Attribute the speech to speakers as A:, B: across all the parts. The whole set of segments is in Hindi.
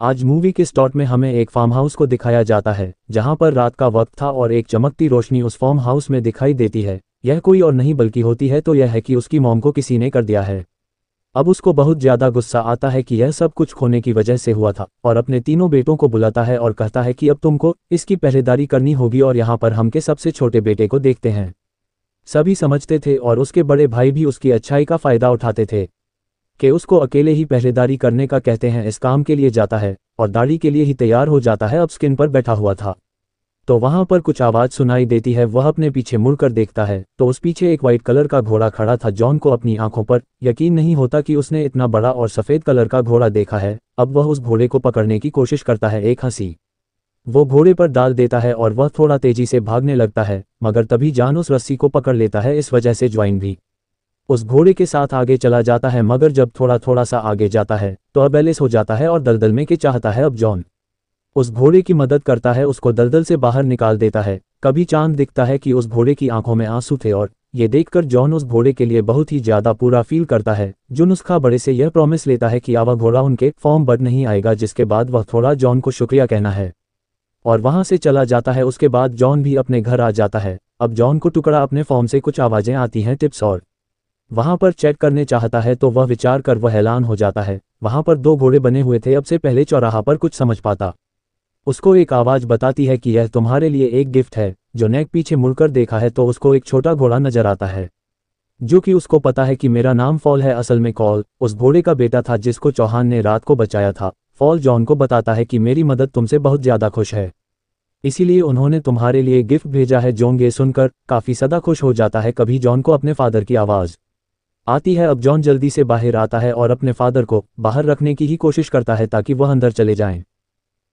A: आज मूवी के स्टार्ट में हमें एक फार्म हाउस को दिखाया जाता है जहां पर रात का वक्त था और एक चमकती रोशनी उस फार्म हाउस में दिखाई देती है। यह कोई और नहीं बल्कि होती है तो यह है कि उसकी मॉम को किसी ने कर दिया है। अब उसको बहुत ज़्यादा गुस्सा आता है कि यह सब कुछ खोने की वजह से हुआ था और अपने तीनों बेटों को बुलाता है और कहता है कि अब तुमको इसकी पहरेदारी करनी होगी और यहाँ पर हम के सबसे छोटे बेटे को देखते हैं। सभी समझते थे और उसके बड़े भाई भी उसकी अच्छाई का फ़ायदा उठाते थे कि उसको अकेले ही पहरेदारी करने का कहते हैं। इस काम के लिए जाता है और दाढ़ी के लिए ही तैयार हो जाता है। अब स्किन पर बैठा हुआ था तो वहां पर कुछ आवाज़ सुनाई देती है। वह अपने पीछे मुड़कर देखता है तो उस पीछे एक वाइट कलर का घोड़ा खड़ा था। जॉन को अपनी आंखों पर यकीन नहीं होता कि उसने इतना बड़ा और सफ़ेद कलर का घोड़ा देखा है। अब वह उस घोड़े को पकड़ने की कोशिश करता है। एक हंसी वो घोड़े पर डाल देता है और वह थोड़ा तेजी से भागने लगता है, मगर तभी जॉन उस रस्सी को पकड़ लेता है। इस वजह से ज्वाइन भी उस घोड़े के साथ आगे चला जाता है, मगर जब थोड़ा सा आगे जाता है तो अब एलिस हो जाता है और दलदल में के चाहता है। अब जॉन उस घोड़े की मदद करता है, उसको दलदल से बाहर निकाल देता है। कभी चांद दिखता है कि उस घोड़े की आंखों में आंसू थे और ये देखकर जॉन उस घोड़े के लिए बहुत ही ज़्यादा पूरा फील करता है। जो नुस्खा बड़े से यह प्रॉमिस लेता है कि वह घोड़ा उनके फॉर्म बट नहीं आएगा, जिसके बाद वह थोड़ा जॉन को शुक्रिया कहना है और वहां से चला जाता है। उसके बाद जॉन भी अपने घर आ जाता है। अब जॉन को टुकड़ा अपने फॉर्म से कुछ आवाज़ें आती हैं टिप्स और वहां पर चेक करने चाहता है तो वह विचार कर वह हैरान हो जाता है। वहां पर दो घोड़े बने हुए थे। अब से पहले चौराहा पर कुछ समझ पाता उसको एक आवाज़ बताती है कि यह तुम्हारे लिए एक गिफ्ट है। जो नेक पीछे मुड़कर देखा है तो उसको एक छोटा घोड़ा नजर आता है जो कि उसको पता है कि मेरा नाम फॉल है। असल में कॉल उस घोड़े का बेटा था जिसको चौहान ने रात को बचाया था। फॉल जॉन को बताता है कि मेरी मदद तुमसे बहुत ज़्यादा खुश है, इसीलिए उन्होंने तुम्हारे लिए गिफ्ट भेजा है। जॉन ये सुनकर काफ़ी ज़्यादा खुश हो जाता है। कभी जॉन को अपने फादर की आवाज़ आती है। अब जॉन जल्दी से बाहर आता है और अपने फादर को बाहर रखने की ही कोशिश करता है ताकि वह अंदर चले जाएं।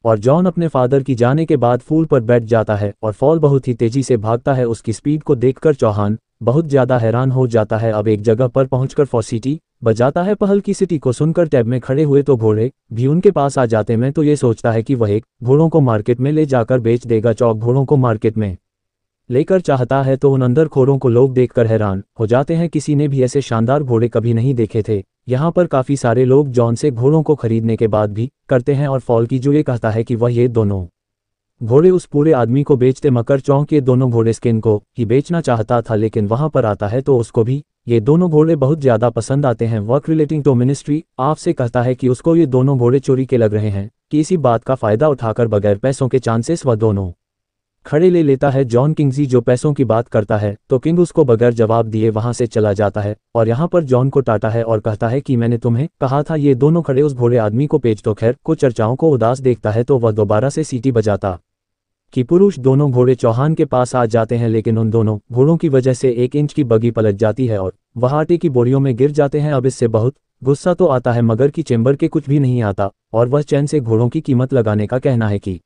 A: और जॉन अपने फादर की जाने के बाद फूल पर बैठ जाता है और फॉल बहुत ही तेजी से भागता है। उसकी स्पीड को देखकर चौहान बहुत ज़्यादा हैरान हो जाता है। अब एक जगह पर पहुंचकर फॉसिटी बजाता है। पहल की सिटी को सुनकर टैब में खड़े हुए तो घोड़े भी उनके पास आ जाते हैं। तो ये सोचता है कि वह एक घोड़ों को मार्केट में ले जाकर बेच देगा। चौक घोड़ों को मार्केट में लेकर चाहता है तो उन अंदर खोरों को लोग देखकर हैरान हो जाते हैं। किसी ने भी ऐसे शानदार घोड़े कभी नहीं देखे थे। यहाँ पर काफ़ी सारे लोग जॉन से घोड़ों को खरीदने के बाद भी करते हैं और फॉल की जो ये कहता है कि वह ये दोनों घोड़े उस पूरे आदमी को बेचते। मकर चौक ये दोनों घोड़े स्किन को ही बेचना चाहता था, लेकिन वहाँ पर आता है तो उसको भी ये दोनों घोड़े बहुत ज़्यादा पसंद आते हैं। वर्क रिलेटिंग टू मिनिस्ट्री आपसे कहता है कि उसको ये दोनों घोड़े चोरी के लग रहे हैं कि इसी बात का फ़ायदा उठाकर बगैर पैसों के चांसेस वह दोनों खड़े ले लेता है। जॉन किंगजी जो पैसों की बात करता है तो किंग उसको बगैर जवाब दिए वहां से चला जाता है और यहाँ पर जॉन को टाटा है और कहता है कि मैंने तुम्हें कहा था ये दोनों खड़े उस घोड़े आदमी को पेच। तो खैर कुछ चर्चाओं को उदास देखता है तो वह दोबारा से सीटी बजाता कि पुरुष दोनों घोड़े चौहान के पास आ जाते हैं, लेकिन उन दोनों घोड़ों की वजह से 1 इंच की बगी पलट जाती है और वह आटे की बोरियों में गिर जाते हैं। अब इससे बहुत गुस्सा तो आता है मगर की चेंबर के कुछ भी नहीं आता और वह चैन से घोड़ों की कीमत लगाने का कहना है कि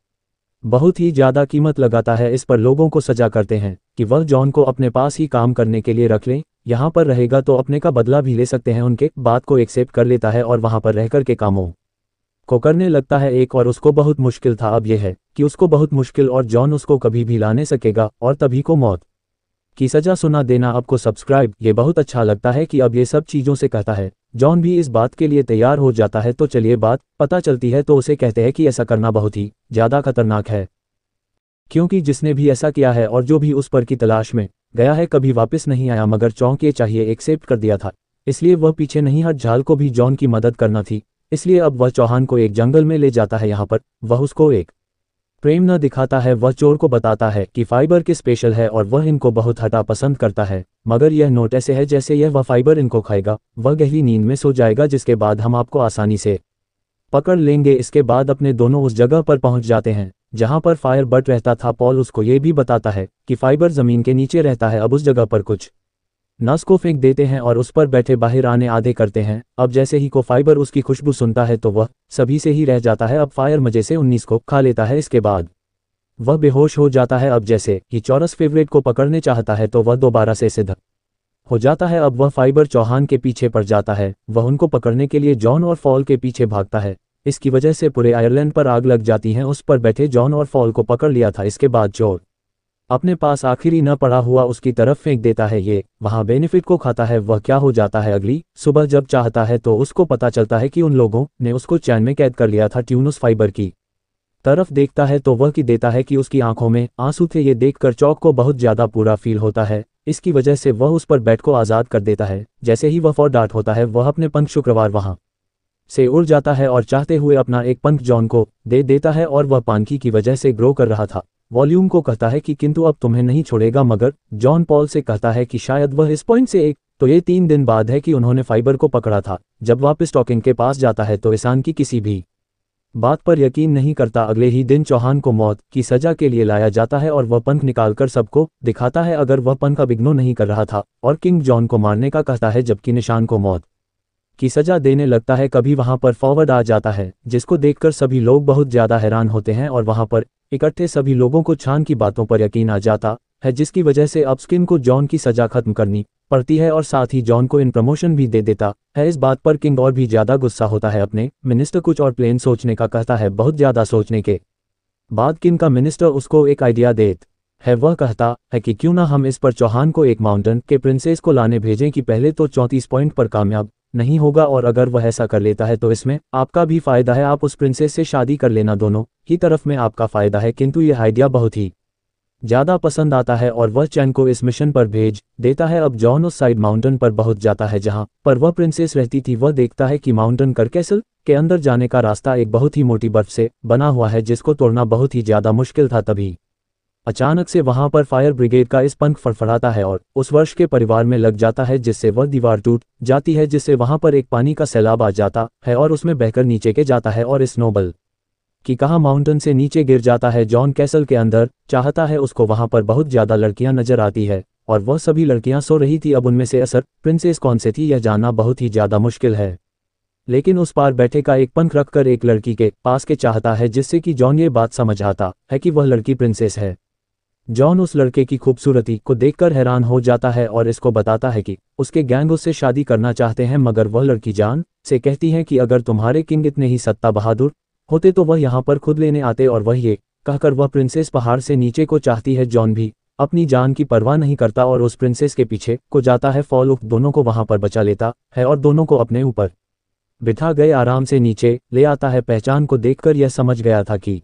A: बहुत ही ज़्यादा कीमत लगाता है। इस पर लोगों को सजा करते हैं कि वह जॉन को अपने पास ही काम करने के लिए रख लें, यहाँ पर रहेगा तो अपने का बदला भी ले सकते हैं। उनके बात को एक्सेप्ट कर लेता है और वहाँ पर रहकर के कामों को करने लगता है। एक और उसको बहुत मुश्किल था अब यह है कि उसको बहुत मुश्किल और जॉन उसको कभी भी ला नहीं सकेगा और तभी को मौत की सजा सुना देना। आपको सब्सक्राइब ये बहुत अच्छा लगता है कि अब ये सब चीज़ों से कहता है। जॉन भी इस बात के लिए तैयार हो जाता है तो चलिए बात पता चलती है तो उसे कहते हैं कि ऐसा करना बहुत ही ज़्यादा खतरनाक है, क्योंकि जिसने भी ऐसा किया है और जो भी उस पर की तलाश में गया है कभी वापस नहीं आया। मगर चौंक ये चाहिए एक्सेप्ट कर दिया था, इसलिए वह पीछे नहीं हट। झाल को भी जॉन की मदद करना थी, इसलिए अब वह चौहान को एक जंगल में ले जाता है। यहाँ पर वह उसको एक प्रेम न दिखाता है। वह चोर को बताता है कि फाइबर के स्पेशल है और वह इनको बहुत हटा पसंद करता है, मगर यह नोट ऐसे है जैसे यह वह फाइबर इनको खाएगा वह गहरी नींद में सो जाएगा, जिसके बाद हम आपको आसानी से पकड़ लेंगे। इसके बाद अपने दोनों उस जगह पर पहुंच जाते हैं जहां पर फायर बट रहता था। पॉल उसको ये भी बताता है कि फाइबर ज़मीन के नीचे रहता है। अब उस जगह पर कुछ नस को फेंक देते हैं और उस पर बैठे बाहर आने आधे करते हैं। अब जैसे ही को फाइबर उसकी खुशबू सुनता है तो वह सभी से ही रह जाता है। अब फायर मजे से 19 को खा लेता है। इसके बाद वह बेहोश हो जाता है। अब जैसे ही चौरस फेवरेट को पकड़ने चाहता है तो वह दोबारा से सिद्ध हो जाता है। अब वह फाइबर चौहान के पीछे पड़ जाता है। वह उनको पकड़ने के लिए जॉन और फॉल के पीछे भागता है। इसकी वजह से पूरे आयरलैंड पर आग लग जाती है। उस पर बैठे जॉन और फॉल को पकड़ लिया था। इसके बाद चोर अपने पास आखिरी न पड़ा हुआ उसकी तरफ फेंक देता है। ये वहाँ बेनिफिट को खाता है। वह क्या हो जाता है अगली सुबह जब चाहता है तो उसको पता चलता है कि उन लोगों ने उसको चैन में कैद कर लिया था। ट्यूनुस फाइबर की तरफ देखता है तो वह की देता है कि उसकी आंखों में आंसू थे। ये देखकर चौक को बहुत ज्यादा पूरा फील होता है। इसकी वजह से वह उस पर बैट को आज़ाद कर देता है। जैसे ही वह फॉर डार्ट होता है वह अपने पंख शुक्रवार वहां से उड़ जाता है और चाहते हुए अपना एक पंख जॉन को दे देता है और वह पानकी की वजह से ग्रो कर रहा था। वॉल्यूम को कहता है कि किंतु अब तुम्हें नहीं छोड़ेगा, मगर जॉन पॉल से कहता है कि शायद वह इस पॉइंट से एक तो ये 3 दिन बाद है कि उन्होंने फाइबर को पकड़ा था। जब वापस टॉकिंग के पास जाता है तो ईशान की किसी भी बात पर यकीन नहीं करता। अगले ही दिन चौहान को मौत की सजा के लिए लाया जाता है और वह पंख निकालकर सबको दिखाता है। अगर वह पंख अब इग्नोर नहीं कर रहा था और किंग जॉन को मारने का कहता है जबकि निशान को मौत की सजा देने लगता है। कभी वहां पर फॉरवर्ड आ जाता है जिसको देखकर सभी लोग बहुत ज्यादा हैरान होते हैं और वहां पर इकट्ठे सभी लोगों को छान की बातों पर यकीन आ जाता है, जिसकी वजह से अब स्किन को जॉन की सजा खत्म करनी पड़ती है और साथ ही जॉन को इन प्रमोशन भी दे देता है। इस बात पर किंग और भी ज्यादा गुस्सा होता है। अपने मिनिस्टर कुछ और प्लेन सोचने का कहता है। बहुत ज्यादा सोचने के बाद किंग का मिनिस्टर उसको एक आइडिया देता है। वह कहता है कि क्यों ना हम इस पर चौहान को एक माउंटेन के प्रिंसेस को लाने भेजें कि पहले तो 34 पॉइंट पर कामयाब नहीं होगा और अगर वह ऐसा कर लेता है तो इसमें आपका भी फायदा है। आप उस प्रिंसेस से शादी कर लेना, दोनों ही तरफ में आपका फायदा है। किंतु यह आइडिया बहुत ही ज्यादा पसंद आता है और वह चैन को इस मिशन पर भेज देता है। अब जॉन उस साइड माउंटेन पर पहुंच जाता है जहां पर वह प्रिंसेस रहती थी। वह देखता है कि माउंटेन कर कैसल के अंदर जाने का रास्ता एक बहुत ही मोटी बर्फ से बना हुआ है जिसको तोड़ना बहुत ही ज्यादा मुश्किल था। तभी अचानक से वहां पर फायर ब्रिगेड का इस पंख फड़फड़ाता है और उस वर्ष के परिवार में लग जाता है जिससे वह दीवार टूट जाती है, जिससे वहां पर एक पानी का सैलाब आ जाता है और उसमें बहकर नीचे के जाता है और स्नोबल कि कहा माउंटेन से नीचे गिर जाता है। जॉन कैसल के अंदर चाहता है, उसको वहां पर बहुत ज्यादा लड़कियां नजर आती है और वह सभी लड़कियां सो रही थी। अब उनमें से असर प्रिंसेस कौन से थी यह जानना बहुत ही ज्यादा मुश्किल है, लेकिन उस पार बैठे का एक पंख रखकर एक लड़की के पास के चाहता है जिससे कि जॉन ये बात समझ आता है कि वह लड़की प्रिंसेस है। जॉन उस लड़के की खूबसूरती को देखकर हैरान हो जाता है और इसको बताता है कि उसके गैंग उससे शादी करना चाहते हैं, मगर वह लड़की जान से कहती है कि अगर तुम्हारे किंग इतने ही सत्ता बहादुर होते तो वह यहाँ पर खुद लेने आते, और वह ये कहकर वह प्रिंसेस पहाड़ से नीचे को चाहती है। जॉन भी अपनी जान की परवाह नहीं करता और उस प्रिंसेस के पीछे को जाता है। फॉल दोनों को वहां पर बचा लेता है और दोनों को अपने ऊपर बिठा गए आराम से नीचे ले आता है। पहचान को देखकर यह समझ गया था कि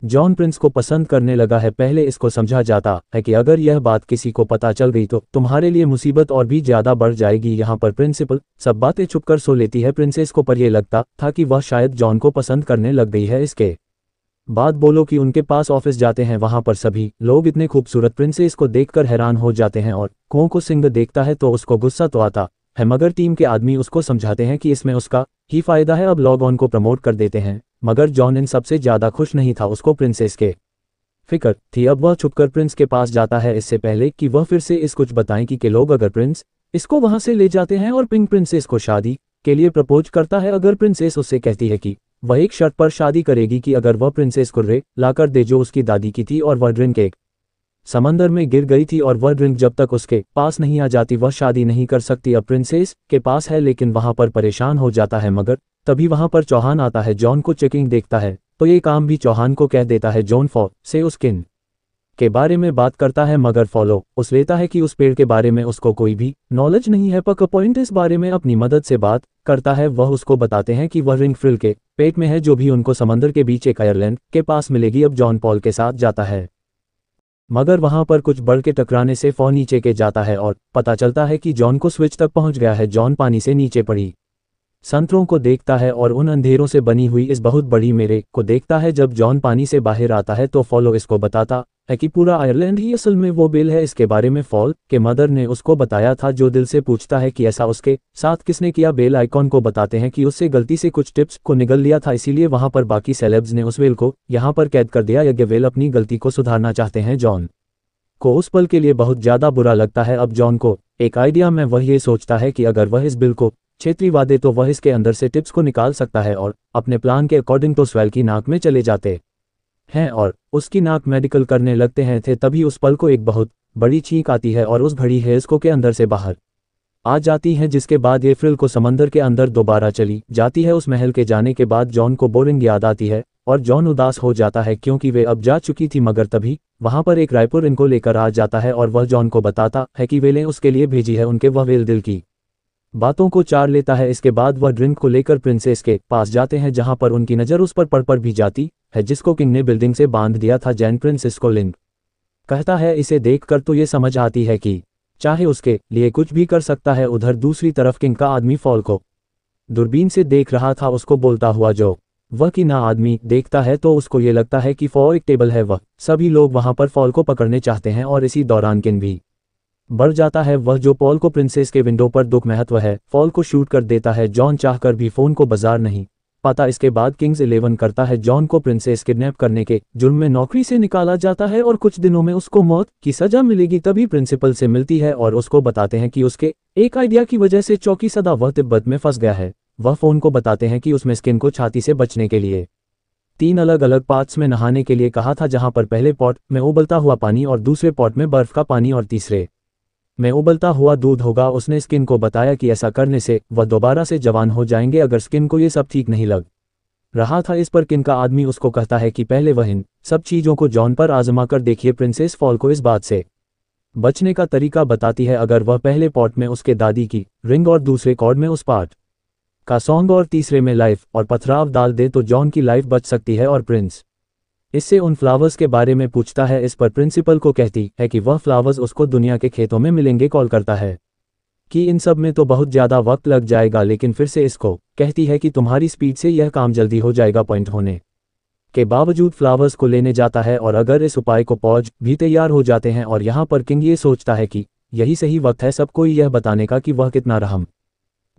A: जॉन प्रिंस को पसंद करने लगा है। पहले इसको समझा जाता है कि अगर यह बात किसी को पता चल गई तो तुम्हारे लिए मुसीबत और भी ज्यादा बढ़ जाएगी। यहाँ पर प्रिंसिपल सब बातें छुपकर सो लेती है प्रिंसेस को, पर यह लगता था कि वह शायद जॉन को पसंद करने लग गई है। इसके बाद बोलो कि उनके पास ऑफिस जाते हैं। वहां पर सभी लोग इतने खूबसूरत प्रिंसेस को देखकर हैरान हो जाते हैं और कुओं को सिंह देखता है तो उसको गुस्सा तो आता है, मगर टीम के आदमी उसको समझाते हैं कि इसमें उसका ही फायदा है। अब लॉग ऑन को प्रमोट कर देते हैं, मगर जॉन इन सबसे ज्यादा खुश नहीं था। उसको प्रिंसेस के फिक्र थी। अब वह छुपकर प्रिंस के पास जाता है इससे पहले कि वह फिर से इस कुछ बताएं कि लोग अगर प्रिंस इसको वहां से ले जाते हैं और पिंक प्रिंसेस को शादी के लिए प्रपोज करता है। अगर प्रिंसेस उससे कहती है कि वह एक शर्त पर शादी करेगी कि अगर वह प्रिंसेस को रे लाकर दे जो उसकी दादी की थी और वह ड्रिंक एक समंदर में गिर गई थी और वह ड्रिंक जब तक उसके पास नहीं आ जाती वह शादी नहीं कर सकती। अब प्रिंसेस के पास है लेकिन वहां पर परेशान हो जाता है, मगर तभी वहां पर चौहान आता है। जॉन को चेकिंग देखता है तो ये काम भी चौहान को कह देता है। जॉन फॉल से उस किन के बारे में बात करता है, मगर फॉलो उस लेता है कि उस पेड़ के बारे में उसको कोई भी नॉलेज नहीं है। पक पॉइंट इस बारे में अपनी मदद से बात करता है। वह उसको बताते हैं कि वह रिंग फ्रिल के पेट में है जो भी उनको समंदर के बीच एक आयरलैंड के पास मिलेगी। अब जॉन पॉल के साथ जाता है, मगर वहां पर कुछ बढ़ के टकराने से फॉल नीचे के जाता है और पता चलता है कि जॉन को स्विच तक पहुंच गया है। जॉन पानी से नीचे पड़ी संतरों को देखता है और उन अंधेरों से बनी हुई इस बहुत बड़ी मेरे को देखता है। जब जॉन पानी से बाहर आता है तो फॉलो इसको बताता है कि पूरा आयरलैंड ही असल में वो बेल है। इसके बारे में फॉल के मदर ने उसको बताया था, जो दिल से पूछता है कि ऐसा उसके साथ किसने किया। बेल आइकॉन को बताते हैं कि उससे गलती से कुछ टिप्स को निगल लिया था, इसीलिए वहां पर बाकी सेलेब्स ने उस वेल को यहाँ पर कैद कर दिया। यज्ञ वेल अपनी गलती को सुधारना चाहते हैं। जॉन को उस पल के लिए बहुत ज्यादा बुरा लगता है। अब जॉन को एक आइडिया में वह ये सोचता है कि अगर वह इस बिल को क्षेत्रीय वादे तो वह इसके अंदर से टिप्स को निकाल सकता है और अपने प्लान के अकॉर्डिंग तो स्वेल की नाक में चले जाते हैं और उसकी नाक मेडिकल करने लगते हैं। तभी उस पल को एक बहुत बड़ी छींक आती है और उस घड़ी हेल्सको के अंदर से बाहर आ जाती हैं, जिसके बाद ये फ्रिल को समंदर के अंदर दोबारा चली जाती है। उस महल के जाने के बाद जॉन को बोरिंग याद आती है और जॉन उदास हो जाता है क्योंकि वे अब जा चुकी थी, मगर तभी वहां पर एक रायपुर इनको लेकर आ जाता है और वह जॉन को बताता है कि वेलें उसके लिए भेजी है उनके। वह वेल दिल की बातों को चार लेता है। इसके बाद वह ड्रिंक को लेकर प्रिंसेस के पास जाते हैं, जहां पर उनकी नज़र उस पर पड़ भी जाती है जिसको किंग ने बिल्डिंग से बांध दिया था। जैन प्रिंसेस को लिंक कहता है। इसे देखकर तो ये समझ आती है कि चाहे उसके लिए कुछ भी कर सकता है। उधर दूसरी तरफ किंग का आदमी फॉल को दूरबीन से देख रहा था, उसको बोलता हुआ जो वह की ना आदमी देखता है तो उसको ये लगता है कि फॉल एक टेबल है। वह सभी लोग वहां पर फॉल को पकड़ने चाहते हैं और इसी दौरान किंग भी बढ़ जाता है। वह जो पॉल को प्रिंसेस के विंडो पर दुख महत्व है फॉल को शूट कर देता है। जॉन चाहकर भी फोन को बाजार नहीं पाता। इसके बाद किंग्स 11 करता है। जॉन को प्रिंसेस किडनैप करने के जुर्म में नौकरी से निकाला जाता है और कुछ दिनों में उसको मौत की सजा मिलेगी। तभी प्रिंसिपल से मिलती है और उसको बताते हैं कि उसके एक आइडिया की वजह से चौकी सदा वह तिब्बत में फंस गया है। वह फोन को बताते हैं कि उसमें स्किन को छाती से बचने के लिए 3 अलग अलग पार्ट्स में नहाने के लिए कहा था, जहां पर पहले पॉट में उबलता हुआ पानी और दूसरे पॉट में बर्फ का पानी और तीसरे में उबलता हुआ दूध होगा। उसने स्किन को बताया कि ऐसा करने से वह दोबारा से जवान हो जाएंगे अगर स्किन को ये सब ठीक नहीं लग रहा था। इस पर किंग का आदमी उसको कहता है कि पहले वह इन सब चीज़ों को जॉन पर आजमा कर देखिए। प्रिंसेस फॉल को इस बात से बचने का तरीका बताती है। अगर वह पहले पॉट में उसके दादी की रिंग और दूसरे कॉर्ड में उस पार्ट का सॉन्ग और तीसरे में लाइफ और पथराव डाल दे तो जॉन की लाइफ बच सकती है। और प्रिंस इससे उन फ्लावर्स के बारे में पूछता है। इस पर प्रिंसिपल को कहती है कि वह फ्लावर्स उसको दुनिया के खेतों में मिलेंगे। कॉल करता है कि इन सब में तो बहुत ज़्यादा वक्त लग जाएगा, लेकिन फिर से इसको कहती है कि तुम्हारी स्पीड से यह काम जल्दी हो जाएगा। पॉइंट होने के बावजूद फ्लावर्स को लेने जाता है और अगर इस उपाय को पौज भी तैयार हो जाते हैं। और यहाँ पर किंग ये सोचता है कि यही सही वक्त है सबको यह बताने का कि वह कितना रहम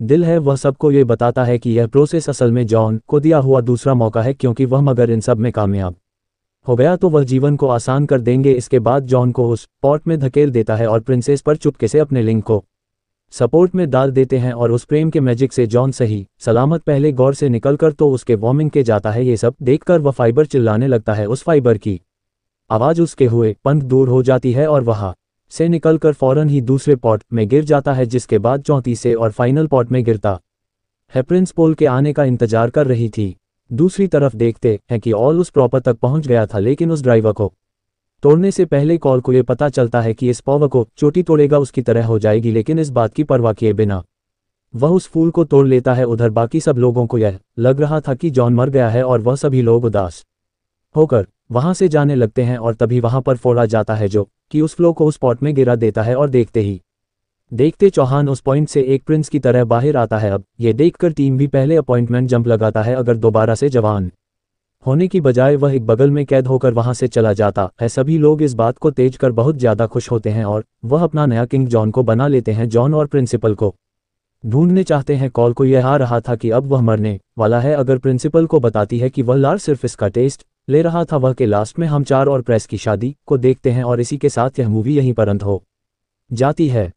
A: दिल है। वह सबको ये बताता है कि यह प्रोसेस असल में जॉन को दिया हुआ दूसरा मौका है, क्योंकि वह मगर इन सब में कामयाब हो गया तो वह जीवन को आसान कर देंगे। इसके बाद जॉन को उस पॉट में धकेल देता है और प्रिंसेस पर चुपके से अपने लिंक को सपोर्ट में डाल देते हैं और उस प्रेम के मैजिक से जॉन सही सलामत पहले गौर से निकलकर तो उसके वार्मिंग के जाता है। ये सब देखकर वह फाइबर चिल्लाने लगता है। उस फाइबर की आवाज़ उसके हुए पंख दूर हो जाती है और वहाँ से निकलकर फौरन ही दूसरे पॉट में गिर जाता है, जिसके बाद चौथी और फाइनल पॉट में गिरता है। प्रिंस पोल के आने का इंतजार कर रही थी। दूसरी तरफ देखते हैं कि ऑल उस प्रॉपर तक पहुंच गया था, लेकिन उस ड्राइवर को तोड़ने से पहले कॉल को यह पता चलता है कि इस पॉवर को चोटी तोड़ेगा उसकी तरह हो जाएगी, लेकिन इस बात की परवाह किए बिना वह उस फूल को तोड़ लेता है। उधर बाकी सब लोगों को यह लग रहा था कि जॉन मर गया है और वह सभी लोग उदास होकर वहां से जाने लगते हैं और तभी वहां पर फोड़ा जाता है जो कि उस फ्लो को उस पॉट में गिरा देता है और देखते ही देखते चौहान उस पॉइंट से एक प्रिंस की तरह बाहर आता है। अब ये देखकर टीम भी पहले अपॉइंटमेंट जंप लगाता है। अगर दोबारा से जवान होने की बजाय वह एक बगल में कैद होकर वहां से चला जाता है। सभी लोग इस बात को तेज कर बहुत ज्यादा खुश होते हैं और वह अपना नया किंग जॉन को बना लेते हैं। जॉन और प्रिंसिपल को ढूंढने चाहते हैं। कॉल को यह आ रहा था कि अब वह मरने वाला है। अगर प्रिंसिपल को बताती है कि वह लार सिर्फ इसका टेस्ट ले रहा था। वह के लास्ट में हम 4 और प्रेस की शादी को देखते हैं और इसी के साथ यह मूवी यहीं पर अंत हो जाती है।